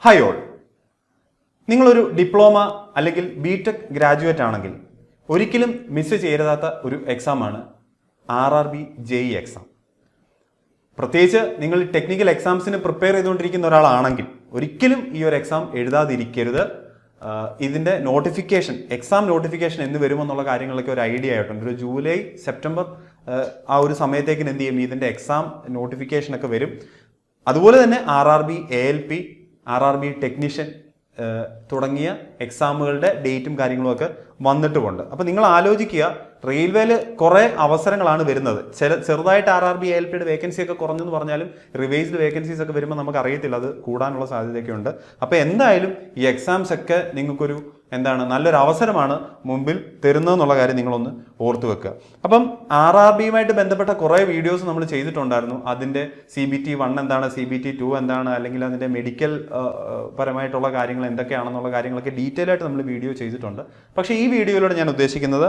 Hi all, നിങ്ങളൊരു diploma അല്ലെങ്കിൽ BTech graduate ആണെങ്കിൽ ഒരിക്കലും മിസ് ചെയ്യരുതാത്ത ഒരു എക്സാമാണ് RRB JEE എക്സാം. പ്രത്യേകിച്ച് നിങ്ങൾ ടെക്നിക്കൽ എക്സാംസിന് പ്രിപ്പയർ ചെയ്തുകൊണ്ടിരിക്കുന്ന ഒരാളാണെങ്കിൽ ഒരിക്കലും ഈ ഒരു എക്സാം എഴുതാതിരിക്കരുത്. ഇതിൻ്റെ നോട്ടിഫിക്കേഷൻ, എക്സാം നോട്ടിഫിക്കേഷൻ എന്ന് വരുമെന്നുള്ള കാര്യങ്ങളൊക്കെ ഒരു ഐഡിയ ആയിട്ടുണ്ട്. ഒരു ജൂലൈ സെപ്റ്റംബർ ആ ഒരു സമയത്തേക്കിന് എന്ത് ചെയ്യും, ഇതിൻ്റെ എക്സാം നോട്ടിഫിക്കേഷനൊക്കെ വരും. അതുപോലെ തന്നെ RRB ALP, RRB ടെക്നീഷ്യൻ തുടങ്ങിയ എക്സാമുകളുടെ ഡേറ്റും കാര്യങ്ങളുമൊക്കെ വന്നിട്ടുമുണ്ട്. അപ്പോൾ നിങ്ങൾ ആലോചിക്കുക, റെയിൽവേയിൽ കുറേ അവസരങ്ങളാണ് വരുന്നത്. ചെറുതായിട്ട് RRB ALPയുടെ വേക്കൻസി ഒക്കെ കുറഞ്ഞെന്ന് പറഞ്ഞാലും റിവൈസ്ഡ് വേക്കൻസീസ് ഒക്കെ വരുമ്പോൾ നമുക്ക് അറിയത്തില്ല, അത് കൂടാനുള്ള സാധ്യതയൊക്കെ ഉണ്ട്. അപ്പോൾ എന്തായാലും ഈ എക്സാംസ് ഒക്കെ നിങ്ങൾക്കൊരു നല്ലൊരു അവസരമാണ് മുമ്പിൽ തരുന്നതെന്നുള്ള കാര്യം നിങ്ങളൊന്ന് ഓർത്തു വെക്കുക. അപ്പം RRBയുമായിട്ട് ബന്ധപ്പെട്ട കുറേ വീഡിയോസ് നമ്മൾ ചെയ്തിട്ടുണ്ടായിരുന്നു. അതിൻ്റെ CBT 1 എന്താണ്, CBT 2 എന്താണ്, അല്ലെങ്കിൽ അതിൻ്റെ മെഡിക്കൽ പരമായിട്ടുള്ള കാര്യങ്ങൾ എന്തൊക്കെയാണെന്നുള്ള കാര്യങ്ങളൊക്കെ ഡീറ്റെയിൽ ആയിട്ട് നമ്മൾ വീഡിയോ ചെയ്തിട്ടുണ്ട്. പക്ഷേ ഈ വീഡിയോയിലൂടെ ഞാൻ ഉദ്ദേശിക്കുന്നത്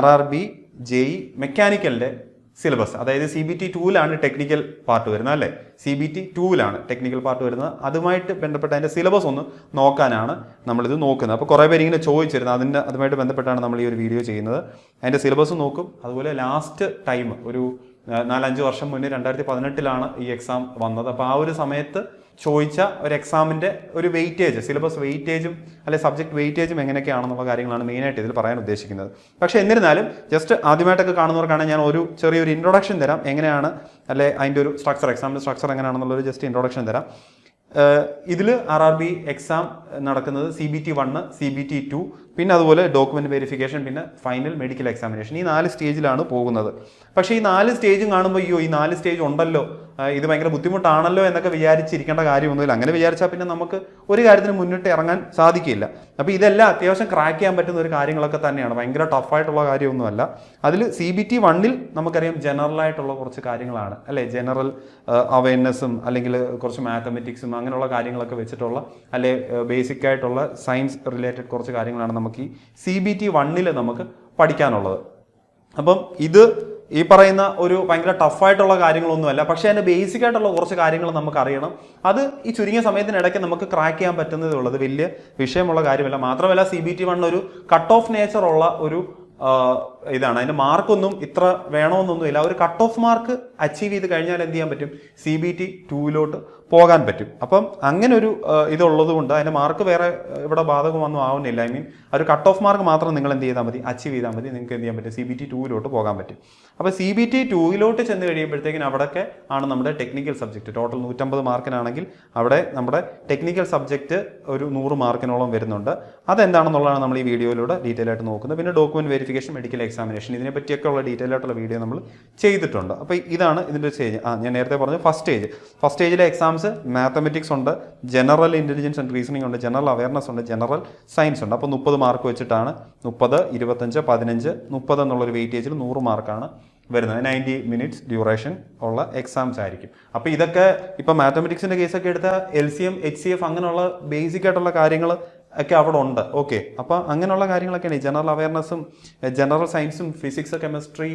RRB JEE മെക്കാനിക്കലിൻ്റെ സിലബസ്, അതായത് CBT 2ലാണ് ടെക്നിക്കൽ പാർട്ട് വരുന്നത്, അല്ലേ? CBT 2ലാണ് ടെക്നിക്കൽ പാർട്ട് വരുന്നത്. അതുമായിട്ട് ബന്ധപ്പെട്ട അതിൻ്റെ സിലബസ് ഒന്ന് നോക്കാനാണ് നമ്മളിത് നോക്കുന്നത്. അപ്പോൾ കുറേ പേര് ഇങ്ങനെ ചോദിച്ചിരുന്നു, അതുമായിട്ട് ബന്ധപ്പെട്ടാണ് നമ്മൾ ഈ ഒരു വീഡിയോ ചെയ്യുന്നത്. അതിൻ്റെ സിലബസ് നോക്കും. അതുപോലെ ലാസ്റ്റ് ടൈം ഒരു 4-5 വർഷം മുന്നേ 2018ലാണ് ഈ എക്സാം വന്നത്. അപ്പോൾ ആ ഒരു സമയത്ത് ചോദിച്ച ഒരു എക്സാമിൻ്റെ ഒരു വെയിറ്റേജ്, സിലബസ് വെയിറ്റേജും അല്ലെ സബ്ജക്ട് വെയിറ്റേജും എങ്ങനെയൊക്കെയാണെന്നുള്ള കാര്യങ്ങളാണ് മെയിനായിട്ട് ഇതിൽ പറയാൻ ഉദ്ദേശിക്കുന്നത്. പക്ഷേ എന്നിരുന്നാലും ജസ്റ്റ് ആദ്യമായിട്ടൊക്കെ കാണുന്നവർക്കാണ് ഞാൻ ഒരു ചെറിയൊരു ഇൻട്രൊഡക്ഷൻ തരാം. എങ്ങനെയാണ് അല്ലെ അതിൻ്റെ ഒരു സ്ട്രക്ചർ, എക്സാമിൻ്റെ സ്ട്രക്ചർ എങ്ങനെയാണെന്നുള്ളൊരു ജസ്റ്റ് ഇൻട്രൊഡക്ഷൻ തരാം. ഇതിൽ RRB എക്സാം നടക്കുന്നത് CBT 1, CBT 2, പിന്നെ അതുപോലെ ഡോക്യുമെന്റ് വെരിഫിക്കേഷൻ, പിന്നെ ഫൈനൽ മെഡിക്കൽ എക്സാമിനേഷൻ. ഈ 4 സ്റ്റേജിലാണ് പോകുന്നത്. പക്ഷേ ഈ 4 സ്റ്റേജും കാണുമ്പോൾ ഈ 4 സ്റ്റേജ് ഉണ്ടല്ലോ, ഇത് ഭയങ്കര ബുദ്ധിമുട്ടാണല്ലോ എന്നൊക്കെ വിചാരിച്ചിരിക്കേണ്ട കാര്യമൊന്നുമില്ല. അങ്ങനെ വിചാരിച്ചാൽ പിന്നെ നമുക്ക് ഒരു കാര്യത്തിന് മുന്നിട്ട് ഇറങ്ങാൻ സാധിക്കില്ല. അപ്പോൾ ഇതെല്ലാം അത്യാവശ്യം ക്രാക്ക് ചെയ്യാൻ പറ്റുന്ന ഒരു കാര്യങ്ങളൊക്കെ തന്നെയാണ്, ഭയങ്കര ടഫായിട്ടുള്ള കാര്യമൊന്നുമല്ല. അതിൽ CBT 1ൽ നമുക്കറിയാം ജനറൽ ആയിട്ടുള്ള കുറച്ച് കാര്യങ്ങളാണ്, അല്ലേ? ജനറൽ അവയർനെസ്സും അല്ലെങ്കിൽ കുറച്ച് മാത്തമെറ്റിക്സും അങ്ങനെയുള്ള കാര്യങ്ങളൊക്കെ വെച്ചിട്ടുള്ള, അല്ലെ ബേസിക് ആയിട്ടുള്ള സയൻസ് റിലേറ്റഡ് കുറച്ച് കാര്യങ്ങളാണ് നമുക്ക് ഈ CBT 1ൽ നമുക്ക് പഠിക്കാനുള്ളത്. അപ്പം ഇത് ഈ പറയുന്ന ഒരു ഭയങ്കര ടഫായിട്ടുള്ള കാര്യങ്ങളൊന്നുമല്ല, പക്ഷേ അതിൻ്റെ ബേസിക് ആയിട്ടുള്ള കുറച്ച് കാര്യങ്ങൾ നമുക്ക് അറിയണം. അത് ഈ ചുരുങ്ങിയ സമയത്തിനിടയ്ക്ക് നമുക്ക് ക്രാക്ക് ചെയ്യാൻ പറ്റുന്നതേ ഉള്ളത്, വലിയ വിഷയമുള്ള കാര്യമല്ല. മാത്രമല്ല CBT 1 ഒരു കട്ട് ഓഫ് നേച്ചർ ഉള്ള ഒരു ഇതാണ്. അതിൻ്റെ മാർക്കൊന്നും ഇത്ര വേണമെന്നൊന്നുമില്ല. ഒരു കട്ട് ഓഫ് മാർക്ക് അച്ചീവ് ചെയ്ത് കഴിഞ്ഞാൽ എന്ത് ചെയ്യാൻ പറ്റും, CBT 2ലോട്ട് പോകാൻ പറ്റും. അപ്പം അങ്ങനെ ഒരു ഇതുള്ളത് കൊണ്ട് അതിൻ്റെ മാർക്ക് വേറെ ഇവിടെ ബാധകമൊന്നും ആവുന്നില്ല. ഐ മീൻ ഒരു കട്ട് ഓഫ് മാർക്ക് മാത്രം നിങ്ങൾ എന്ത് ചെയ്താൽ മതി, അച്ചീവ് ചെയ്താൽ മതി, നിങ്ങൾക്ക് എന്ത് ചെയ്യാൻ പറ്റും, CBT 2ലോട്ട് പോകാൻ പറ്റും. അപ്പോൾ CBT 2ലോട്ട് ചെന്ന് കഴിയുമ്പോഴത്തേക്കിന് അവിടെയൊക്കെ ആണ് നമ്മുടെ ടെക്നിക്കൽ സബ്ജക്റ്റ്. ടോട്ടൽ 150 മാർക്കിനാണെങ്കിൽ അവിടെ നമ്മുടെ ടെക്നിക്കൽ സബ്ജക്റ്റ് ഒരു 100 മാർക്കിനോളം വരുന്നുണ്ട്. അതെന്താണെന്നുള്ളതാണ് നമ്മൾ ഈ വീഡിയോയിലൂടെ ഡീറ്റെയിൽ ആയിട്ട് നോക്കുന്നത്. പിന്നെ ഡോക്യുമെന്റ് വെരിഫിക്കേഷൻ, മെഡിക്കൽ എക്സാമിനേഷൻ, ഇതിനെ പറ്റിയൊക്കെ ഉള്ള ഡീറ്റെയിൽ ആയിട്ടുള്ള വീഡിയോ നമ്മൾ ചെയ്തിട്ടുണ്ട്. അപ്പോൾ ഇതാണ് ഇതിൻ്റെ സ്റ്റേജ്. ഞാൻ നേരത്തെ പറഞ്ഞു ഫസ്റ്റ് സ്റ്റേജിലെ എക്സാംസ് മാത്തമെറ്റിക്സ് ഉണ്ട്, ജനറൽ ഇൻ്റലിജൻസ് ആൻഡ് റീസണിംഗ് ഉണ്ട്, ജനറൽ അവയർനെസ് ഉണ്ട്, ജനറൽ സയൻസ് ഉണ്ട്. അപ്പോൾ 30 മാർക്ക് വെച്ചിട്ടാണ് 30, 25, 15, 30 എന്നുള്ളൊരു വെയിറ്റേജിൽ 100 മാർക്കാണ് വരുന്നത്. 90 മിനിറ്റ്സ് ഡ്യൂറേഷൻ ഉള്ള എക്സാംസ് ആയിരിക്കും. അപ്പോൾ ഇതൊക്കെ ഇപ്പോൾ മാത്തമെറ്റിക്സിൻ്റെ കേസൊക്കെ എടുത്താൽ LCM, HCF അങ്ങനെയുള്ള ബേസിക് ആയിട്ടുള്ള കാര്യങ്ങൾ ഒക്കെ അവിടെ ഉണ്ട്. ഓക്കെ, അപ്പോൾ അങ്ങനെയുള്ള കാര്യങ്ങളൊക്കെയാണ്. ഈ ജനറൽ അവയർനെസ്സും ജനറൽ സയൻസും ഫിസിക്സ്, കെമിസ്ട്രി,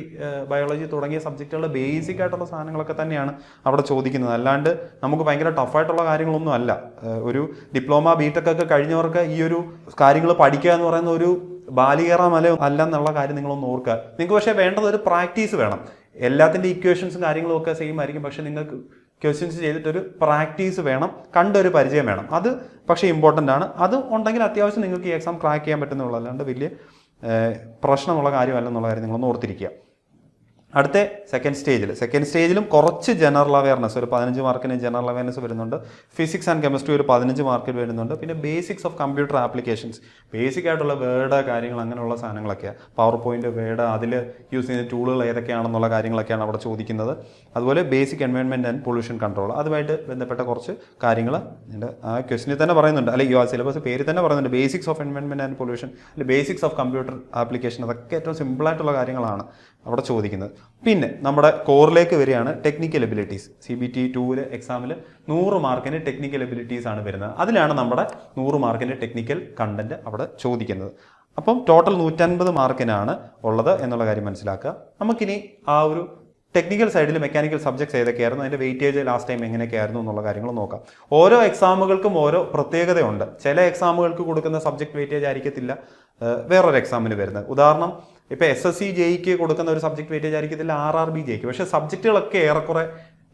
ബയോളജി തുടങ്ങിയ സബ്ജക്റ്റുകളുടെ ബേസിക് ആയിട്ടുള്ള സാധനങ്ങളൊക്കെ തന്നെയാണ് അവിടെ ചോദിക്കുന്നത്. അല്ലാണ്ട് നമുക്ക് ഭയങ്കര ടഫായിട്ടുള്ള കാര്യങ്ങളൊന്നും അല്ല. ഒരു ഡിപ്ലോമ ബിടെക് ഒക്കെ കഴിഞ്ഞവർക്ക് ഈ ഒരു കാര്യങ്ങൾ പഠിക്കുക എന്ന് പറയുന്ന ഒരു ബാലികേറ മല അല്ല എന്നുള്ള കാര്യം നിങ്ങളൊന്ന് ഓർക്കുക. നിങ്ങൾക്ക് പക്ഷേ വേണ്ടത് ഒരു പ്രാക്ടീസ് വേണം. എല്ലാത്തിൻ്റെ ഇക്വേഷൻസും കാര്യങ്ങളും ഒക്കെ സെയിം ആയിരിക്കും, പക്ഷേ നിങ്ങൾക്ക് ക്വസ്റ്റ്യൻസ് ചെയ്തിട്ടൊരു പ്രാക്ടീസ് വേണം, കണ്ടൊരു പരിചയം വേണം. അത് പക്ഷേ ഇമ്പോർട്ടൻ്റ് ആണ്. അത് ഉണ്ടെങ്കിൽ അത്യാവശ്യം നിങ്ങൾക്ക് ഈ എക്സാം ക്രാക്ക് ചെയ്യാൻ പറ്റുന്നുള്ളൂ, അല്ലാണ്ട് വലിയ പ്രശ്നമുള്ള കാര്യമല്ലെന്നുള്ള കാര്യം നിങ്ങളൊന്ന് ഓർത്തിരിക്കുക. അടുത്ത സെക്കൻഡ് സ്റ്റേജിലും കുറച്ച് ജനറൽ അവയർനെസ്, ഒരു 15 മാർക്കിന് ജനറൽ അവയർനെസ് വരുന്നുണ്ട്. ഫിസിക്സ് ആൻഡ് കെമിസ്ട്രി ഒരു 15 മാർക്കിൽ വരുന്നുണ്ട്. പിന്നെ basics of computer applications, basic ആയിട്ടുള്ള വേർഡ് കാര്യങ്ങൾ അങ്ങനെയുള്ള സാധനങ്ങളൊക്കെയാണ്. പവർ പോയിന്റ്, വേർഡ്, അതിൽ യൂസ് ചെയ്യുന്ന ടൂളുകൾ ഏതൊക്കെയാണെന്നുള്ള കാര്യങ്ങളൊക്കെയാണ് അവിടെ ചോദിക്കുന്നത്. അതുപോലെ basic environment and pollution control, അതുമായിട്ട് ബന്ധപ്പെട്ട കുറച്ച് കാര്യങ്ങൾ ആ ക്വസ്റ്റിനിൽ തന്നെ പറയുന്നുണ്ട്, അല്ലെങ്കിൽ ആ സിലബസ് പേര് തന്നെ പറയുന്നുണ്ട്, basics of environment and pollution, അല്ലെങ്കിൽ ബേസിക്സ് ഓഫ് കമ്പ്യൂട്ടർ ആപ്ലിക്കേഷൻ. അതൊക്കെ ഏറ്റവും സിമ്പിളായിട്ടുള്ള കാര്യങ്ങളാണ് അവിടെ ചോദിക്കുന്നത്. പിന്നെ നമ്മുടെ കോറിലേക്ക് വരികയാണ് ടെക്നിക്കൽ എബിലിറ്റീസ്. CBT 2 എക്സാമിൽ 100 മാർക്കിന് ടെക്നിക്കൽ എബിലിറ്റീസ് ആണ് വരുന്നത്. അതിലാണ് നമ്മുടെ 100 മാർക്കിൻ്റെ ടെക്നിക്കൽ കണ്ടന്റ് അവിടെ ചോദിക്കുന്നത്. അപ്പം ടോട്ടൽ 150 മാർക്കിനാണ് ഉള്ളത് എന്നുള്ള കാര്യം മനസ്സിലാക്കുക. നമുക്കിനി ആ ഒരു ടെക്നിക്കൽ സൈഡിൽ മെക്കാനിക്കൽ സബ്ജക്ട്സ് ഏതൊക്കെയായിരുന്നു, അതിൻ്റെ വെയിറ്റേജ് ലാസ്റ്റ് ടൈം എങ്ങനെയൊക്കെയായിരുന്നു എന്നുള്ള കാര്യങ്ങൾ നോക്കാം. ഓരോ എക്സാമുകൾക്കും ഓരോ പ്രത്യേകതയുണ്ട്. ചില എക്സാമുകൾക്ക് കൊടുക്കുന്ന സബ്ജക്ട് വെയിറ്റേജ് ആയിരിക്കത്തില്ല വേറൊരു എക്സാമിന് വരുന്നത്. ഉദാഹരണം ഇപ്പോൾ SSC JEക്ക് കൊടുക്കുന്ന ഒരു സബ്ജക്ട് വെയിറ്റേജ് ആയിരിക്കത്തില്ല RRB JEക്ക്. പക്ഷേ സബ്ജക്റ്റുകളൊക്കെ ഏറെക്കുറെ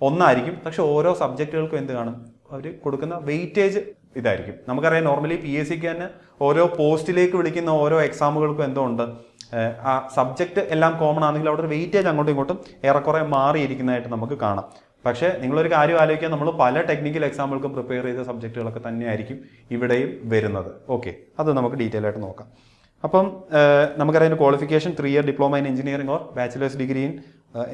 ഒന്നായിരിക്കും. പക്ഷെ ഓരോ സബ്ജക്റ്റുകൾക്കും എന്ത് കാണും, അവർ കൊടുക്കുന്ന വെയിറ്റേജ് ഇതായിരിക്കും. നമുക്കറിയാം നോർമലി PSCക്ക് തന്നെ ഓരോ പോസ്റ്റിലേക്ക് വിളിക്കുന്ന ഓരോ എക്സാമുകൾക്കും എന്തോ ഉണ്ട്, ആ സബ്ജക്റ്റ് എല്ലാം കോമൺ ആണെങ്കിൽ അവിടെ ഒരു വെയിറ്റേജ് അങ്ങോട്ടും ഇങ്ങോട്ടും ഏറെക്കുറെ മാറിയിരിക്കുന്നതായിട്ട് നമുക്ക് കാണാം. പക്ഷേ നിങ്ങളൊരു കാര്യം ആലോചിക്കുക, നമ്മൾ പല ടെക്നിക്കൽ എക്സാമുകൾക്കും പ്രിപ്പയർ ചെയ്ത സബ്ജക്റ്റുകളൊക്കെ തന്നെയായിരിക്കും ഇവിടെയും വരുന്നത്. ഓക്കെ, അത് നമുക്ക് ഡീറ്റെയിൽ ആയിട്ട് നോക്കാം. അപ്പം നമുക്കറിയാം qualification 3 year diploma in engineering or bachelor's degree in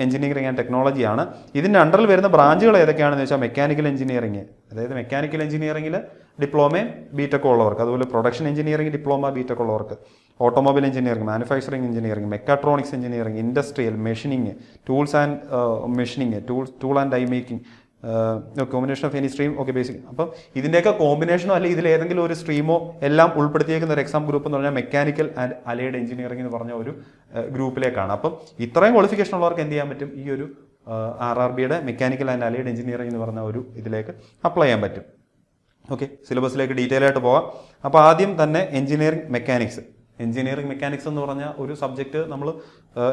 engineering and technology ആണ്. ഇതിൻ്റെ അണ്ടറിൽ വരുന്ന ബ്രാഞ്ചുകൾ ഏതൊക്കെയാണെന്ന് വെച്ചാൽ മെക്കാനിക്കൽ എഞ്ചിനീയറിംഗ്, അതായത് മെക്കാനിക്കൽ എഞ്ചിനീയറിംഗിൽ ഡിപ്ലോമയും ബിടെക് ഉള്ളവർക്ക്, അതുപോലെ പ്രൊഡക്ഷൻ എഞ്ചിനീയറിംഗ് ഡിപ്ലോമ ബിടെക് ഉള്ളവർക്ക്, automobile engineering, manufacturing engineering, mechatronics engineering, industrial, machining, tools and machining, tool and dye making, combination of any stream. Okay, basic. അപ്പം ഇതിൻ്റെയൊക്കെ കോമ്പിനേഷനോ അല്ലെങ്കിൽ ഇതിൽ ഏതെങ്കിലും ഒരു സ്ട്രീമോ എല്ലാം ഉൾപ്പെടുത്തിയേക്കുന്ന ഒരു എക്സാം ഗ്രൂപ്പ് എന്ന് പറഞ്ഞാൽ മെക്കാനിക്കൽ ആൻഡ് അലൈഡ് എഞ്ചിനീയറിംഗ് എന്ന് പറഞ്ഞ ഒരു ഗ്രൂപ്പിലേക്കാണ്. അപ്പം ഇത്രയും ക്വാളിഫിക്കേഷൻ ഉള്ളവർക്ക് എന്ത് ചെയ്യാൻ പറ്റും, ഈ ഒരു RRBയുടെ മെക്കാനിക്കൽ ആൻഡ് അലൈഡ് എഞ്ചിനീയറിംഗ് എന്ന് പറഞ്ഞ ഒരു ഇതിലേക്ക് അപ്ലൈ ചെയ്യാൻ പറ്റും. ഓക്കെ, സിലബസിലേക്ക് ഡീറ്റെയിൽ ആയിട്ട് പോകാം. അപ്പോൾ ആദ്യം തന്നെ എഞ്ചിനീയറിംഗ് മെക്കാനിക്സ്. എഞ്ചിനീയറിംഗ് മെക്കാനിക്സ് എന്ന് പറഞ്ഞാൽ ഒരു സബ്ജക്റ്റ് നമ്മൾ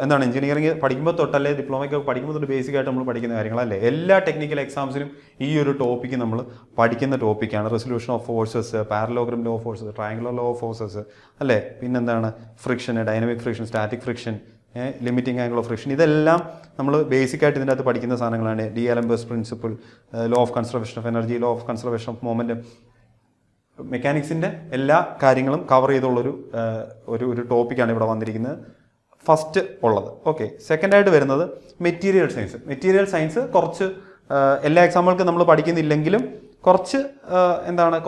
എന്താണ് എഞ്ചിനീയറിംഗ് പഠിക്കുമ്പോൾ തൊട്ടല്ലേ, ഡിപ്ലോമയ്ക്ക് പഠിക്കുമ്പോൾ തൊട്ട് ബേസിക് ആയിട്ട് നമ്മൾ പഠിക്കുന്ന കാര്യങ്ങളല്ലേ. എല്ലാ ടെക്നിക്കൽ എക്സാംസിനും ഈ ഒരു ടോപ്പിക്ക് നമ്മൾ പഠിക്കുന്ന ടോപ്പിക്കാണ്. Resolution of forces, parallelogram law of forces, triangular law of forces അല്ലേ, പിന്നെന്താണ് friction, dynamic friction, static friction, limiting angle of friction, ഇതെല്ലാം നമ്മൾ ബേസിക് ആയിട്ട് ഇതിൻ്റെ അകത്ത് പഠിക്കുന്ന സാധനങ്ങളാണ്. D'Alembert's principle, law of conservation of energy, law of conservation of momentum. മെക്കാനിക്സിൻ്റെ എല്ലാ കാര്യങ്ങളും കവർ ചെയ്തുള്ളൊരു ഒരു ടോപ്പിക്കാണ് ഇവിടെ വന്നിരിക്കുന്നത് ഫസ്റ്റ് ഉള്ളത്. ഓക്കെ, സെക്കൻഡായിട്ട് വരുന്നത് മെറ്റീരിയൽ സയൻസ്. മെറ്റീരിയൽ സയൻസ് കുറച്ച് എല്ലാ എക്സാമുകൾക്കും നമ്മൾ പഠിക്കുന്നില്ലെങ്കിലും കുറച്ച്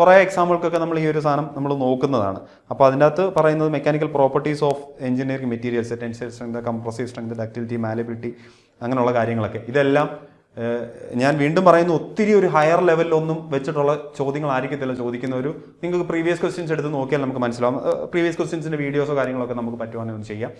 കുറേ എക്സാമുകൾക്കൊക്കെ നമ്മൾ ഈ ഒരു സാധനം നമ്മൾ നോക്കുന്നതാണ്. അപ്പോൾ അതിൻ്റെ അകത്ത് പറയുന്നത് mechanical properties of engineering materials, tensile strength, compressive strength, ductility, malleability, അങ്ങനെയുള്ള കാര്യങ്ങളൊക്കെ. ഇതെല്ലാം ഞാൻ വീണ്ടും പറയുന്നു, ഒത്തിരി ഒരു ഹയർ ലെവലിലൊന്നും വെച്ചിട്ടുള്ള ചോദ്യങ്ങളായിരിക്കത്തില്ല ചോദിക്കുന്നവർ. നിങ്ങൾക്ക് പ്രീവിയസ് ക്വസ്റ്റ്യൻസ് എടുത്ത് നോക്കിയാൽ നമുക്ക് മനസ്സിലാവും. പ്രീവിയസ് ക്വസ്റ്റ്യൻസിൻ്റെ വീഡിയോസോ കാര്യങ്ങളൊക്കെ നമുക്ക് പറ്റുവാണെങ്കിൽ ഒന്ന് ചെയ്യാം.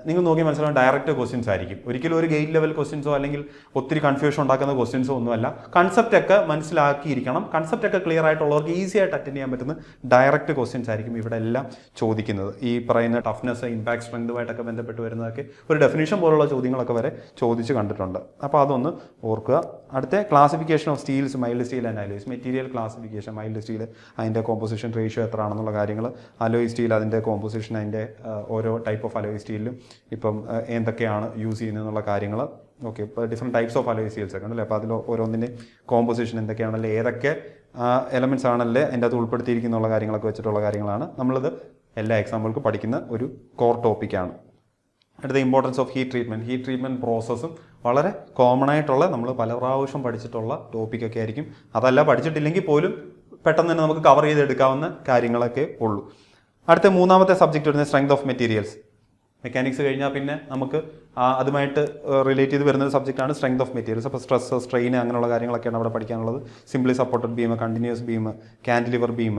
നിങ്ങൾ നോക്കി മനസ്സിലാവും, ഡയറക്റ്റ് ക്വസ്റ്റ്യൻസ് ആയിരിക്കും. ഒരിക്കലും ഒരു ഗേറ്റ് ലെവൽ ക്വസ്റ്റ്യൻസോ അല്ലെങ്കിൽ ഒത്തിരി കൺഫ്യൂഷൻ ഉണ്ടാക്കുന്ന ക്വസ്റ്റ്യൻസോ ഒന്നുമല്ല. കൺസെപ്റ്റൊക്കെ മനസ്സിലാക്കിയിരിക്കണം. കൺസെപ്റ്റൊക്കെ ക്ലിയർ ആയിട്ടുള്ളവർക്ക് ഈസി ആയിട്ട് അറ്റൻഡ് ചെയ്യാൻ പറ്റുന്ന ഡയറക്റ്റ് ക്വസ്റ്റ്യൻസ് ആയിരിക്കും ഇവിടെ എല്ലാം ചോദിക്കുന്നത്. ഈ പറയുന്ന ടഫ്നെസ്, ഇമ്പാക്ട് സ്ട്രെങ്തുമായിട്ടൊക്കെ ബന്ധപ്പെട്ട് വരുന്നതൊക്കെ ഒരു ഡെഫിനിഷൻ പോലുള്ള ചോദ്യങ്ങളൊക്കെ വരെ ചോദിച്ച് കണ്ടിട്ടുണ്ട്. അപ്പോൾ അതൊന്ന് ഓർക്കുക. അടുത്ത classification of steels, mild steel and alloys. Material classification, mild steel അതിൻ്റെ കോമ്പോസിഷൻ റേഷ്യോ എത്ര ആണെന്നുള്ള കാര്യങ്ങൾ, അലോയ് സ്റ്റീൽ അതിൻ്റെ കോമ്പോസിഷൻ, അതിൻ്റെ ഓരോ ടൈപ്പ് ഓഫ് അലോയ് സ്റ്റീലിലും ഇപ്പം എന്തൊക്കെയാണ് യൂസ് ചെയ്യുന്നതെന്നുള്ള കാര്യങ്ങൾ. ഓക്കെ, ഇപ്പോൾ different types of alloy steels ഒക്കെ ഉണ്ടല്ലേ. അപ്പോൾ അതിൽ ഓരോന്നിൻ്റെയും കോമ്പോസിഷൻ എന്തൊക്കെയാണല്ലേ, ഏതൊക്കെ എലമെൻറ്റ്സ് ആണല്ലേ അതിൻ്റെ അത് ഉൾപ്പെടുത്തിയിരിക്കുന്നുള്ള കാര്യങ്ങളൊക്കെ വെച്ചിട്ടുള്ള കാര്യങ്ങളാണ്. നമ്മളിത് എല്ലാ എക്സാമ്പിൾക്കും പഠിക്കുന്ന ഒരു കോർ ടോപ്പിക്കാണ്. അടുത്ത importance of heat treatment. Heat treatment പ്രോസസ്സും വളരെ കോമൺ ആയിട്ടുള്ള നമ്മൾ പല പ്രാവശ്യം പഠിച്ചിട്ടുള്ള ടോപ്പിക്കൊക്കെ ആയിരിക്കും. അതല്ല പഠിച്ചിട്ടില്ലെങ്കിൽ പോലും പെട്ടെന്ന് തന്നെ നമുക്ക് കവർ ചെയ്തെടുക്കാവുന്ന കാര്യങ്ങളൊക്കെ ഉള്ളൂ. അടുത്ത മൂന്നാമത്തെ സബ്ജക്റ്റ് വരുന്നത് സ്ട്രെങ്ത് ഓഫ് മെറ്റീരിയൽസ്. മെക്കാനിക്സ് കഴിഞ്ഞാൽ പിന്നെ നമുക്ക് അതുമായിട്ട് റിലേറ്റ് ചെയ്ത് വരുന്ന ഒരു സബ്ജക്റ്റാണ് സ്ട്രെങ്ത് ഓഫ് മെറ്റീരിയൽസ്. അപ്പോൾ സ്ട്രെസ്, സ്ട്രെയിൻ, അങ്ങനെയുള്ള കാര്യങ്ങളൊക്കെയാണ് അവിടെ പഠിക്കാനുള്ളത്. Simply supported beam, continuous beam, cantilever beam,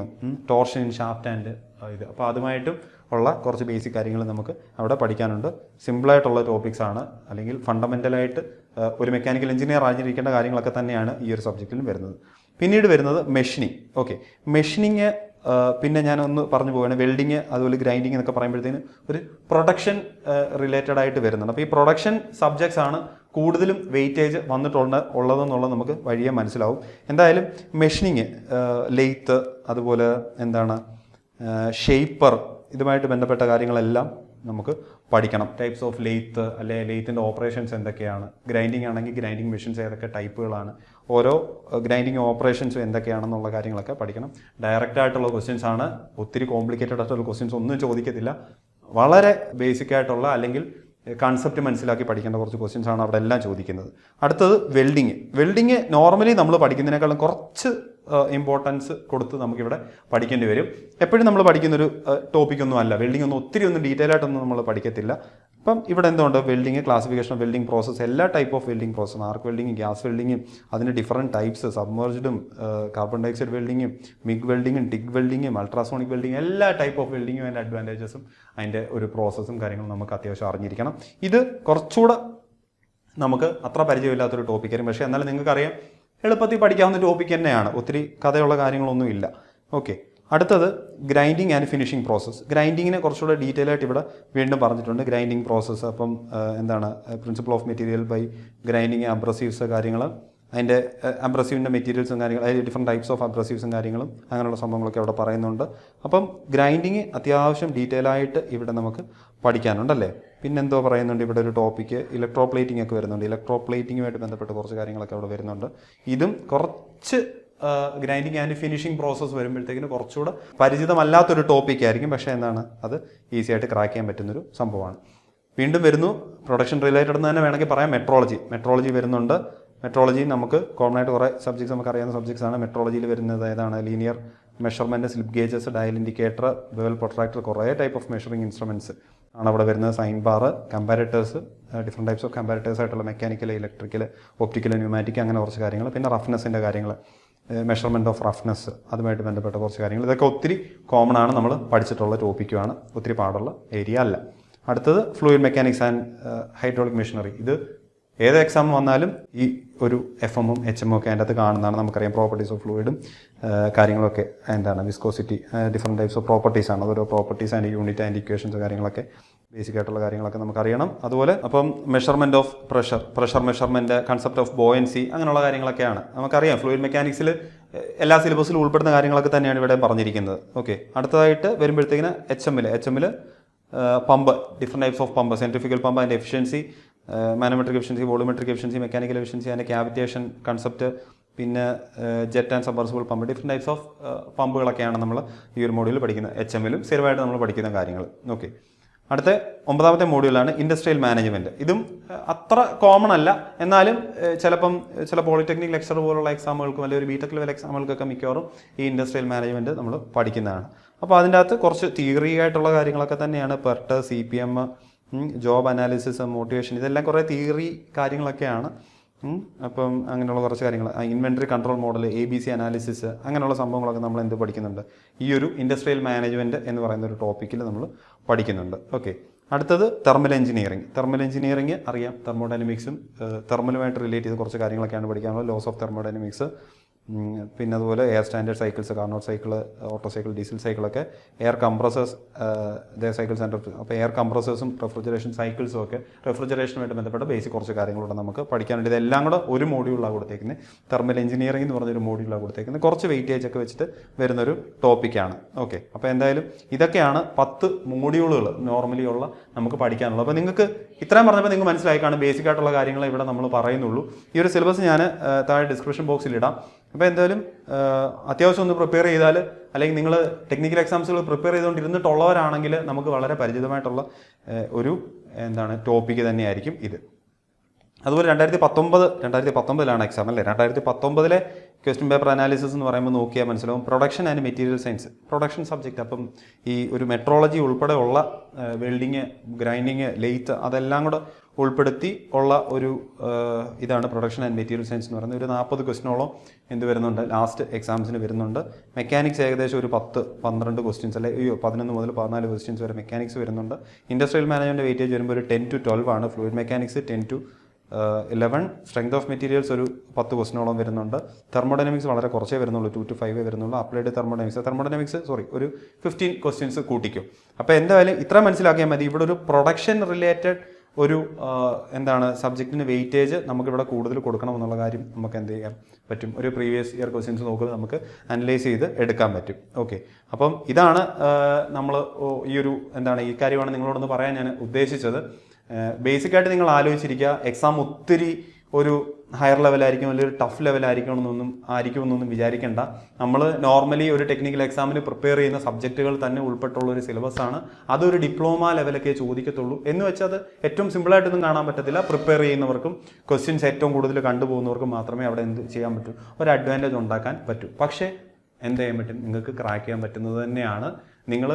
torsion in shaft and ഇത്. അപ്പോൾ അതുമായിട്ടും ഉള്ള കുറച്ച് ബേസിക് കാര്യങ്ങൾ നമുക്ക് അവിടെ പഠിക്കാനുണ്ട്. സിമ്പിളായിട്ടുള്ള ടോപ്പിക്സ് ആണ്, അല്ലെങ്കിൽ ഫണ്ടമെൻ്റലായിട്ട് ഒരു മെക്കാനിക്കൽ എഞ്ചിനീയർ അറിഞ്ഞിരിക്കേണ്ട കാര്യങ്ങളൊക്കെ തന്നെയാണ് ഈ ഒരു സബ്ജക്റ്റിലും വരുന്നത്. പിന്നീട് വരുന്നത് മെഷീനിങ്. ഓക്കെ, മെഷീനിങ് പിന്നെ ഞാനൊന്ന് പറഞ്ഞു പോവുകയാണ്. വെൽഡിങ്, അതുപോലെ ഗ്രൈൻഡിങ് എന്നൊക്കെ പറയുമ്പോഴത്തേന് ഒരു പ്രൊഡക്ഷൻ റിലേറ്റഡ് ആയിട്ട് വരുന്നുണ്ട്. അപ്പോൾ ഈ പ്രൊഡക്ഷൻ സബ്ജക്ട്സ് ആണ് കൂടുതലും വെയിറ്റേജ് ഉള്ളതെന്നുള്ളത് നമുക്ക് വഴിയെ മനസ്സിലാവും. എന്തായാലും മെഷീനിങ്, ലെയ്ത്ത്, അതുപോലെ ഷേപ്പർ, ഇതുമായിട്ട് ബന്ധപ്പെട്ട കാര്യങ്ങളെല്ലാം നമുക്ക് പഠിക്കണം. ടൈപ്സ് ഓഫ് ലെയ്ത്ത്, അല്ലെങ്കിൽ ലെയ്ത്തിൻ്റെ ഓപ്പറേഷൻസ് എന്തൊക്കെയാണ്, ഗ്രൈൻഡിങ് ആണെങ്കിൽ ഗ്രൈൻഡിങ് മെഷീൻസ് ഏതൊക്കെ ടൈപ്പുകളാണ്, ഓരോ ഗ്രൈൻഡിങ് ഓപ്പറേഷൻസും എന്തൊക്കെയാണെന്നുള്ള കാര്യങ്ങളൊക്കെ പഠിക്കണം. ഡയറക്റ്റ് ആയിട്ടുള്ള ക്വസ്റ്റ്യൻസ് ആണ്, ഒത്തിരി കോംപ്ലിക്കേറ്റഡ് ആയിട്ടുള്ള ക്വസ്റ്റ്യൻസ് ഒന്നും ചോദിക്കത്തില്ല. വളരെ ബേസിക് ആയിട്ടുള്ള അല്ലെങ്കിൽ കൺസെപ്റ്റ് മനസ്സിലാക്കി പഠിക്കേണ്ട കുറച്ച് ക്വസ്റ്റ്യൻസ് ആണ് അവിടെ എല്ലാം ചോദിക്കുന്നത്. അടുത്തത് വെൽഡിങ്. വെൽഡിങ് നോർമലി നമ്മൾ പഠിക്കുന്നതിനേക്കാളും കുറച്ച് ഇമ്പോർട്ടൻസ് കൊടുത്ത് നമുക്കിവിടെ പഠിക്കേണ്ടി വരും. എപ്പോഴും നമ്മൾ പഠിക്കുന്നൊരു ടോപ്പിക്കൊന്നും അല്ല. വെൽഡിംഗ് ഒന്നും ഒത്തിരി ഡീറ്റെയിൽ ആയിട്ടൊന്നും നമ്മൾ പഠിക്കത്തില്ല. അപ്പം ഇവിടെ എന്തുകൊണ്ട് welding, classification of welding process, എല്ലാ ടൈപ്പ് ഓഫ് വെൽഡിംഗ് പ്രോസസ്സും, ആർക്ക് വെൽഡിങ്, ഗ്യാസ് വെൽഡിങ്ങും അതിൻ്റെ ഡിഫറൻറ്റ് ടൈപ്സ്, സബ്മേർജ്ഡും, കാർബൺ ഡയോക്സൈഡ് വെൽഡിങ്ങും, മിഗ് വെൽഡിങ്ങും, ടിഗ് വെൽഡിങ്ങും, അൾട്രാസോണിക് വെൽഡിങ്, എല്ലാ ടൈപ്പ് ഓഫ് വെൽഡിങ്ങും അതിൻ്റെ അഡ്വാൻറ്റേജസും അതിൻ്റെ ഒരു പ്രോസസ്സും കാര്യങ്ങളും നമുക്ക് അത്യാവശ്യം അറിഞ്ഞിരിക്കണം. ഇത് കുറച്ചുകൂടെ നമുക്ക് അത്ര പരിചയമില്ലാത്തൊരു ടോപ്പിക്കായിരിക്കും. പക്ഷേ എന്നാലും നിങ്ങൾക്കറിയാം എളുപ്പത്തിൽ പഠിക്കാവുന്ന ടോപ്പിക് തന്നെയാണ്, ഒത്തിരി കഥയുള്ള കാര്യങ്ങളൊന്നും ഇല്ല. ഓക്കെ, അടുത്തത് ഗ്രൈൻഡിങ് ആൻഡ് ഫിനിഷിംഗ് പ്രോസസ്സ്. ഗ്രൈൻഡിങ്ങിനെ കുറച്ചുകൂടെ ഡീറ്റെയിൽ ആയിട്ട് ഇവിടെ വീണ്ടും പറഞ്ഞിട്ടുണ്ട്. ഗ്രൈൻഡിങ് പ്രോസസ്സ് അപ്പം എന്താണ് principle of material by grinding, abrasives കാര്യങ്ങൾ, അതിൻ്റെ അബ്രസീവിൻ്റെ മെറ്റീരിയൽസും കാര്യങ്ങളും, അതിൽ ഡിഫറെൻറ്റ് ടൈപ്സ് ഓഫ് അബ്രസീവ്സും കാര്യങ്ങളും അങ്ങനെയുള്ള സംഭവങ്ങളൊക്കെ അവിടെ പറയുന്നുണ്ട്. അപ്പം ഗ്രൈൻഡിങ് അത്യാവശ്യം ഡീറ്റെയിൽ ആയിട്ട് ഇവിടെ നമുക്ക് പഠിക്കാനുണ്ടല്ലേ. പിന്നെന്തോ പറയുന്നുണ്ട് ഇവിടെ ഒരു ടോപ്പിക്ക് ഇലക്ട്രോപ്ലേറ്റിംഗ് ഒക്കെ വരുന്നുണ്ട്. ഇലക്ട്രോപ്ലേറ്റിങ്ങുമായിട്ട് ബന്ധപ്പെട്ട് കുറച്ച് കാര്യങ്ങളൊക്കെ അവിടെ വരുന്നുണ്ട്. ഇതും കുറച്ച് ഗ്രൈൻഡിങ് ആൻഡ് ഫിനിഷിംഗ് പ്രോസസ്സ് വരുമ്പോഴത്തേക്കിന് കുറച്ചുകൂടെ പരിചിതമല്ലാത്തൊരു ടോപ്പിക് ആയിരിക്കും. പക്ഷേ എന്താണ് അത് ഈസി ആയിട്ട് ക്രാക്ക് ചെയ്യാൻ പറ്റുന്നൊരു സംഭവമാണ്. വീണ്ടും വരുന്നു പ്രൊഡക്ഷൻ റിലേറ്റഡ് എന്ന് തന്നെ വേണമെങ്കിൽ പറയാം. മെട്രോളജി വരുന്നുണ്ട്. മെട്രോളജി നമുക്ക് കോമൺ ആയിട്ട് കുറേ സബ്ജക്ട്സ് നമുക്ക് അറിയാവുന്ന സബ്ജക്ട്സ് ആണ്. മെട്രോളജിയിൽ വരുന്നത് ഏതാണ്? Linear measurement, slip gauges, dial indicator, bevel protractor, കുറേ ടൈപ്പ് ഓഫ് മെഷറിംഗ് ഇൻസ്ട്രുമെൻറ്റ്സ് ആണ് അവിടെ വരുന്നത്. Sine bar, comparators, different types of comparators ആയിട്ടുള്ള മെക്കാനിക്കൽ, ഇലക്ട്രിക്കൽ, ഒപ്റ്റിക്കൽ, ന്യൂമാറ്റിക്, അങ്ങനെ കുറച്ച് കാര്യങ്ങൾ. പിന്നെ റഫ്നെസ്സിൻ്റെ കാര്യങ്ങൾ, മെഷർമെൻറ്റ് ഓഫ് റഫ്നെസ്, അതുമായിട്ട് ബന്ധപ്പെട്ട കുറച്ച് കാര്യങ്ങൾ. ഇതൊക്കെ ഒത്തിരി കോമൺ ആണ്, നമ്മൾ പഠിച്ചിട്ടുള്ള ടോപ്പിക്കുമാണ്, ഒത്തിരി പാടുള്ള ഏരിയ അല്ല. അടുത്തത് fluid mechanics and hydraulic machinery. ഇത് ഏത് എക്സാം വന്നാലും ഈ ഒരു FM ഉം HM ഒക്കെ അതിൻ്റെ അകത്ത് കാണുന്നതാണ്. നമുക്കറിയാം പ്രോപ്പർട്ടീസ് ഓഫ് ഫ്ലൂയിഡും കാര്യങ്ങളൊക്കെ എന്താണ് വിസ്കോസിറ്റി, ഡിഫറെൻറ്റ് ടൈപ്സ് ഓഫ് പ്രോപ്പർട്ടീസാണ്. ഓരോ properties and unit and equations കാര്യങ്ങളൊക്കെ ബേസിക് ആയിട്ടുള്ള കാര്യങ്ങളൊക്കെ നമുക്കറിയണം. അതുപോലെ അപ്പം measurement of pressure measurement, concept of buoyancy, അങ്ങനെയുള്ള കാര്യങ്ങളൊക്കെയാണ് നമുക്കറിയാം. ഫ്ലൂയിഡ് മെക്കാനിക്സിൽ എല്ലാ സിലബസിലും ഉൾപ്പെടുന്ന കാര്യങ്ങളൊക്കെ തന്നെയാണ് ഇവിടെ പറഞ്ഞിരിക്കുന്നത്. ഓക്കെ, അടുത്തതായിട്ട് വരുമ്പോഴത്തേക്കിന് HM ൽ pump, different types of pump, centrifugal pump and efficiency, manometric efficiency, volumetric efficiency, mechanical efficiency and cavitation concept, പിന്നെ jet and submersible pump, different types of പമ്പുകളൊക്കെയാണ് നമ്മൾ ഈ ഒരു മോഡ്യൂളിൽ പഠിക്കുന്നത്. HM ലും സ്ഥിരമായിട്ട് നമ്മൾ പഠിക്കുന്ന കാര്യങ്ങൾ. ഓക്കെ, അടുത്ത 9ാമത്തെ മോഡ്യൂളാണ് ഇൻഡസ്ട്രിയൽ മാനേജ്മെൻറ്റ്. ഇതും അത്ര കോമൺ അല്ല, എന്നാലും ചിലപ്പം ചില പോളിടെക്നിക് ലെക്ചർ പോലുള്ള എക്സാമുകൾക്കും അല്ലെങ്കിൽ ഒരു ബിടെക് ലെവൽ എക്സാമുകൾക്കൊക്കെ മിക്കവാറും ഈ ഇൻഡസ്ട്രിയൽ മാനേജ്മെൻറ്റ് നമ്മൾ പഠിക്കുന്നതാണ്. അപ്പോൾ അതിൻ്റെ അകത്ത് കുറച്ച് തിയറി ആയിട്ടുള്ള കാര്യങ്ങളൊക്കെ തന്നെയാണ്. PERT, CPM, job analysis, motivation, ഇതെല്ലാം കുറേ തിയറി കാര്യങ്ങളൊക്കെയാണ്. അപ്പം അങ്ങനെയുള്ള കുറച്ച് കാര്യങ്ങൾ, inventory control model, ABC analysis, അങ്ങനെയുള്ള സംഭവങ്ങളൊക്കെ നമ്മൾ എന്ത് പഠിക്കുന്നുണ്ട്, ഈ ഒരു ഇൻഡസ്ട്രിയൽ മാനേജ്മെൻറ്റ് എന്ന് പറയുന്ന ഒരു ടോപ്പിക്കിൽ നമ്മൾ പഠിക്കുന്നുണ്ട്. ഓക്കെ, അടുത്തത് തെർമൽ എഞ്ചിനീയറിംഗ് അറിയാം. തെർമോഡൈനമിക്സും തെർമലുമായിട്ട് റിലേറ്റ് ചെയ്ത് കുറച്ച് കാര്യങ്ങളൊക്കെയാണ് പഠിക്കാനുള്ളത്. ലോസ് ഓഫ് തെർമോഡൈനമിക്സ്, പിന്നെ അതുപോലെ air standard cycles, Carnot cycle, Otto cycle, Diesel സൈക്കിളൊക്കെ, എയർ കംപ്രസേഴ്സ്, സൈക്കിൾസ് ആൻഡ് അപ്പോൾ എയർ കംപ്രസേഴ്സും റെഫ്രിജറേഷൻ സൈക്കിൾസും ഒക്കെ റെഫ്രിജറേഷനുമായിട്ട് ബന്ധപ്പെട്ട ബേസിക് കുറച്ച് കാര്യങ്ങളുണ്ട് നമുക്ക് പഠിക്കാനുണ്ട്. ഇതെല്ലാം കൂടെ ഒരു മോഡ്യൂളാണ് കൊടുത്തേക്കുന്നത്. തെർമൽ എഞ്ചിനീയറിംഗ് എന്ന് പറഞ്ഞൊരു മോഡ്യൂളാണ് കൊടുത്തേക്കുന്നത്. കുറച്ച് വെയിറ്റേജ് ഒക്കെ വെച്ചിട്ട് വരുന്നൊരു ടോപ്പിക്കാണ്. ഓക്കെ, അപ്പോൾ എന്തായാലും ഇതൊക്കെയാണ് 10 മോഡ്യൂളുകൾ നോർമലി ഉള്ള നമുക്ക് പഠിക്കാനുള്ളത്. അപ്പോൾ നിങ്ങൾക്ക് ഇത്രയും പറഞ്ഞപ്പോൾ നിങ്ങൾക്ക് മനസ്സിലായി കാണും ബേസിക് ആയിട്ടുള്ള കാര്യങ്ങൾ ഇവിടെ നമ്മൾ പറയുന്നുള്ളൂ. ഈ ഒരു സിലബസ് ഞാൻ താഴെ ഡിസ്ക്രിപ്ഷൻ ബോക്സിൽ ഇടാം. അപ്പോൾ എന്തായാലും അത്യാവശ്യം ഒന്ന് പ്രിപ്പയർ ചെയ്താൽ, അല്ലെങ്കിൽ നിങ്ങൾ ടെക്നിക്കൽ എക്സാംസുകൾ പ്രിപ്പയർ ചെയ്തുകൊണ്ടിരുന്നിട്ടുള്ളവരാണെങ്കിൽ നമുക്ക് വളരെ പരിചിതമായിട്ടുള്ള ഒരു ടോപ്പിക്ക് തന്നെയായിരിക്കും ഇത്. അതുപോലെ 2019 എക്സാം അല്ലേ. 2019 ക്വസ്റ്റ്യൻ പേപ്പർ അനാലിസിസ് എന്ന് പറയുമ്പോൾ നോക്കിയാൽ മനസ്സിലാവും production and material science, production subject. അപ്പം ഈ ഒരു മെട്രോളജി ഉൾപ്പെടെ ഉള്ള വെൽഡിങ്, ഗ്രൈൻഡിങ്, ലെയ്ത്ത്, അതെല്ലാം കൂടെ ഉൾപ്പെടുത്തി ഉള്ള ഒരു ഇതാണ് പ്രൊഡക്ഷൻ ആൻഡ് മെറ്റീരിയൽ സയൻസ് എന്ന് പറയുന്നത്. ഒരു 40 ക്വസ്റ്റിനോളം എന്ത് വരുന്നുണ്ട് ലാസ്റ്റ് എക്സാംസിന് വരുന്നുണ്ട്. മെക്കാനിക്സ് ഏകദേശം ഒരു 10-12 ക്വസ്റ്റ്യൻസ്, അല്ലെങ്കിൽ 11 മുതൽ 14 ക്വസ്റ്റ്യൻസ് വരെ മെക്കാനിക്സ് വരുന്നുണ്ട്. ഇൻഡസ്ട്രിയൽ മാനേജ്മെൻറ്റ് വെയിറ്റേജ് വരുമ്പോൾ ഒരു 10 to 12 ആണ്. Fluid mechanics 10 to 11. Strength of materials ഒരു 10 ക്വസ്റ്റിനോളം വരുന്നുണ്ട്. തെർമോഡൈനമിക്സ് വളരെ കുറച്ചേ വരുന്നുള്ളൂ, 2 to 5 വരുന്നുള്ളൂ. അപ്ലൈഡ് തെർമോഡൈനമിക്സ് ഒരു 15 ക്വസ്റ്റ്യൻസ് കൂട്ടിക്കും. അപ്പോൾ എന്തായാലും ഇത്ര മനസ്സിലാക്കിയാൽ മതി. ഇവിടെ ഒരു പ്രൊഡക്ഷൻ റിലേറ്റഡ് ഒരു സബ്ജക്റ്റിന് വെയിറ്റേജ് നമുക്കിവിടെ കൂടുതൽ കൊടുക്കണം എന്നുള്ള കാര്യം നമുക്ക് എന്ത് ചെയ്യാൻ പറ്റും, ഒരു പ്രീവിയസ് ഇയർ ക്വസ്റ്റ്യൻസ് നോക്കുന്നത് നമുക്ക് അനലൈസ് ചെയ്ത് എടുക്കാൻ പറ്റും. ഓക്കെ, അപ്പം ഇതാണ് നമ്മൾ ഈ ഒരു ഈ കാര്യമാണ് നിങ്ങളോടൊന്ന് പറയാൻ ഞാൻ ഉദ്ദേശിച്ചത്. ബേസിക്കായിട്ട് നിങ്ങൾ ആലോചിച്ചിരിക്കുക, എക്സാം ഒത്തിരി ഒരു ഹയർ ലെവലായിരിക്കും അല്ലെങ്കിൽ ഒരു ടഫ് ലെവലായിരിക്കുമെന്നൊന്നും വിചാരിക്കേണ്ട. നമ്മൾ നോർമലി ഒരു ടെക്നിക്കൽ എക്സാമിന് പ്രിപ്പയർ ചെയ്യുന്ന സബ്ജക്റ്റുകൾ തന്നെ ഉൾപ്പെട്ടുള്ള ഒരു സിലബസാണ്. അതൊരു ഡിപ്ലോമ ലെവലൊക്കെ ചോദിക്കത്തുള്ളൂ എന്ന് വെച്ചാൽ അത് ഏറ്റവും സിമ്പിളായിട്ടൊന്നും കാണാൻ പറ്റത്തില്ല. പ്രിപ്പയർ ചെയ്യുന്നവർക്കും ക്വസ്റ്റ്യൻസ് ഏറ്റവും കൂടുതൽ കണ്ടുപോകുന്നവർക്കും മാത്രമേ അവിടെ എന്ത് ചെയ്യാൻ പറ്റൂ, ഒരു അഡ്വാൻറ്റേജ് ഉണ്ടാക്കാൻ പറ്റൂ. പക്ഷേ എന്ത് ചെയ്യാൻ പറ്റും, നിങ്ങൾക്ക് ക്രാക്ക് ചെയ്യാൻ പറ്റുന്നത് തന്നെയാണ്. നിങ്ങൾ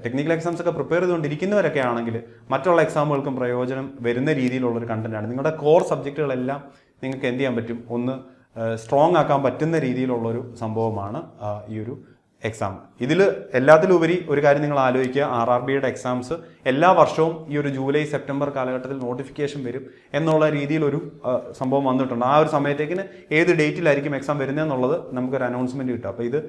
ടെക്നിക്കൽ എക്സാംസ് ഒക്കെ പ്രിപ്പയർ ചെയ്തുകൊണ്ടിരിക്കുന്നവരൊക്കെ ആണെങ്കിൽ മറ്റുള്ള എക്സാമുകൾക്കും പ്രയോജനം വരുന്ന രീതിയിലുള്ളൊരു കണ്ടന്റാണ്. നിങ്ങളുടെ കോർ സബ്ജക്റ്റുകളെല്ലാം നിങ്ങൾക്ക് എന്ത് ചെയ്യാൻ പറ്റും, ഒന്ന് സ്ട്രോങ് ആക്കാൻ പറ്റുന്ന രീതിയിലുള്ളൊരു സംഭവമാണ് ഈ ഒരു എക്സാം. ഇതിൽ എല്ലാത്തിലുപരി ഒരു കാര്യം നിങ്ങൾ ആലോചിക്കുക, RRBയുടെ എക്സാംസ് എല്ലാ വർഷവും ഈ ഒരു ജൂലൈ സെപ്റ്റംബർ കാലഘട്ടത്തിൽ നോട്ടിഫിക്കേഷൻ വരും എന്നുള്ള രീതിയിൽ ഒരു സംഭവം വന്നിട്ടുണ്ട്. ആ ഒരു സമയത്തേക്കിന് ഏത് ഡേറ്റിലായിരിക്കും എക്സാം വരുന്നതെന്നുള്ളത് നമുക്കൊരു അനൗൺസ്മെന്റ് കിട്ടും. അപ്പോൾ ഇത്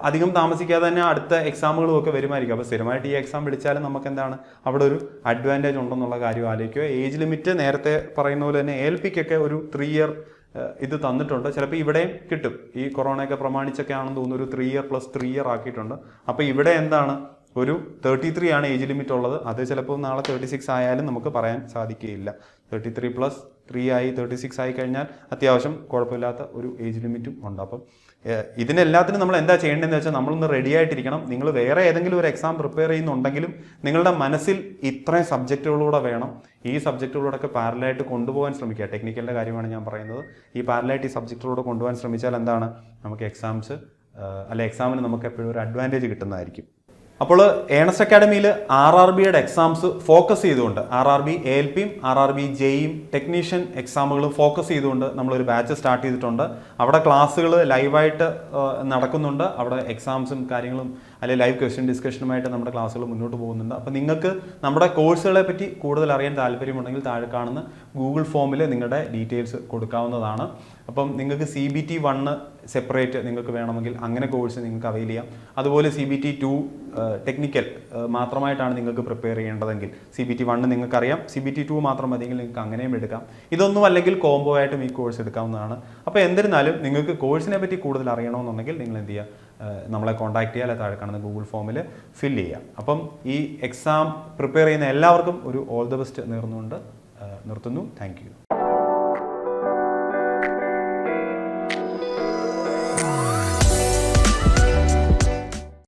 അധികം താമസിക്കാതെ തന്നെ അടുത്ത എക്സാമുകളും ഒക്കെ വരുമായിരിക്കും. അപ്പോൾ സ്ഥിരമായിട്ട് ഈ എക്സാം വിളിച്ചാലും നമുക്ക് എന്താണ് അവിടെ ഒരു അഡ്വാൻറ്റേജ് ഉണ്ടെന്നുള്ള കാര്യം ആലോചിക്കുക. ഏജ് ലിമിറ്റ് നേരത്തെ പറയുന്ന പോലെ തന്നെ ALPക്കൊക്കെ ഒരു 3 ഇയർ ഇത് തന്നിട്ടുണ്ട്. ചിലപ്പോൾ ഇവിടെയും കിട്ടും. ഈ കൊറോണയൊക്കെ പ്രമാണിച്ചൊക്കെ ആണെന്ന് തോന്നുന്നു ഒരു 3 ഇയർ + 3 ഇയർ ആക്കിയിട്ടുണ്ട്. അപ്പോൾ ഇവിടെ എന്താണ് ഒരു 33 ആണ് ഏജ് ലിമിറ്റ് ഉള്ളത്. അത് ചിലപ്പോൾ നാളെ 36 ആയാലും നമുക്ക് പറയാൻ സാധിക്കുകയില്ല. 33 + 3 ആയി 36 ആയി കഴിഞ്ഞാൽ അത്യാവശ്യം കുഴപ്പമില്ലാത്ത ഒരു ഏജ് ലിമിറ്റും ഉണ്ട്. അപ്പം ഇതിനെല്ലാത്തിനും നമ്മൾ എന്താ ചെയ്യേണ്ടതെന്ന് വെച്ചാൽ നമ്മളൊന്ന് റെഡി ആയിട്ടിരിക്കണം. നിങ്ങൾ വേറെ ഏതെങ്കിലും ഒരു എക്സാം പ്രിപ്പയർ ചെയ്യുന്നുണ്ടെങ്കിലും നിങ്ങളുടെ മനസ്സിൽ ഇത്രയും സബ്ജക്റ്റുകളിലൂടെ വേണം, ഈ സബ്ജക്റ്റുകളോടൊക്കെ പാരലായിട്ട് കൊണ്ടുപോകാൻ ശ്രമിക്കുക. ടെക്നിക്കലിൻ്റെ കാര്യമാണ് ഞാൻ പറയുന്നത്. ഈ പാരലായിട്ട് ഈ സബ്ജക്റ്റുകളോട് കൊണ്ടുപോകാൻ ശ്രമിച്ചാൽ എന്താണ് നമുക്ക് എക്സാമിന് നമുക്ക് എപ്പോഴും ഒരു അഡ്വാൻറ്റേജ് കിട്ടുന്നതായിരിക്കും. അപ്പോൾ ഏണസ്റ്റ് അക്കാഡമിയിൽ RRBയുടെ എക്സാംസ് ഫോക്കസ് ചെയ്തുകൊണ്ട് RRB ALPയും RRB JEയും ടെക്നീഷ്യൻ എക്സാമുകളും ഫോക്കസ് ചെയ്തുകൊണ്ട് നമ്മളൊരു ബാച്ച് സ്റ്റാർട്ട് ചെയ്തിട്ടുണ്ട്. അവിടെ ക്ലാസ്സുകൾ ലൈവായിട്ട് നടക്കുന്നുണ്ട്. അവിടെ എക്സാംസും കാര്യങ്ങളും അല്ലെങ്കിൽ ലൈവ് ക്വസ്റ്റ്യൻ ഡിസ്കഷനുമായിട്ട് നമ്മുടെ ക്ലാസ്സുകൾ മുന്നോട്ട് പോകുന്നുണ്ട്. അപ്പോൾ നിങ്ങൾക്ക് നമ്മുടെ കോഴ്സുകളെ പറ്റി കൂടുതൽ അറിയാൻ താല്പര്യമുണ്ടെങ്കിൽ താഴെ കാണുന്ന ഗൂഗിൾ ഫോമിൽ നിങ്ങളുടെ ഡീറ്റെയിൽസ് കൊടുക്കാവുന്നതാണ്. അപ്പം നിങ്ങൾക്ക് CBT 1 സെപ്പറേറ്റ് നിങ്ങൾക്ക് വേണമെങ്കിൽ അങ്ങനെ കോഴ്സ് നിങ്ങൾക്ക് അവൈൽ ചെയ്യാം. അതുപോലെ CBT 2 ടെക്നിക്കൽ മാത്രമായിട്ടാണ് നിങ്ങൾക്ക് പ്രിപ്പയർ ചെയ്യേണ്ടതെങ്കിൽ CBT 1 നിങ്ങൾക്കറിയാം, CBT 2 മാത്രം മതിയെങ്കിൽ നിങ്ങൾക്ക് അങ്ങനെയും എടുക്കാം. ഇതൊന്നും അല്ലെങ്കിൽ കോംബോ ആയിട്ടും ഈ കോഴ്സ് എടുക്കാവുന്നതാണ്. അപ്പോൾ എന്നിരുന്നാലും നിങ്ങൾക്ക് കോഴ്സിനെ പറ്റി കൂടുതൽ അറിയണമെന്നുണ്ടെങ്കിൽ നിങ്ങൾ എന്ത് ചെയ്യുക, നമ്മളെ കോൺടാക്ട് ചെയ്യുക, അല്ലെങ്കിൽ താഴെ കാണുന്ന ഗൂഗിൾ ഫോമിൽ ഫില്ല് ചെയ്യുക. അപ്പം ഈ എക്സാം പ്രിപ്പയർ ചെയ്യുന്ന എല്ലാവർക്കും ഒരു ഓൾ ദ ബെസ്റ്റ് നേർന്നുകൊണ്ട് നിർത്തുന്നു. Thank you.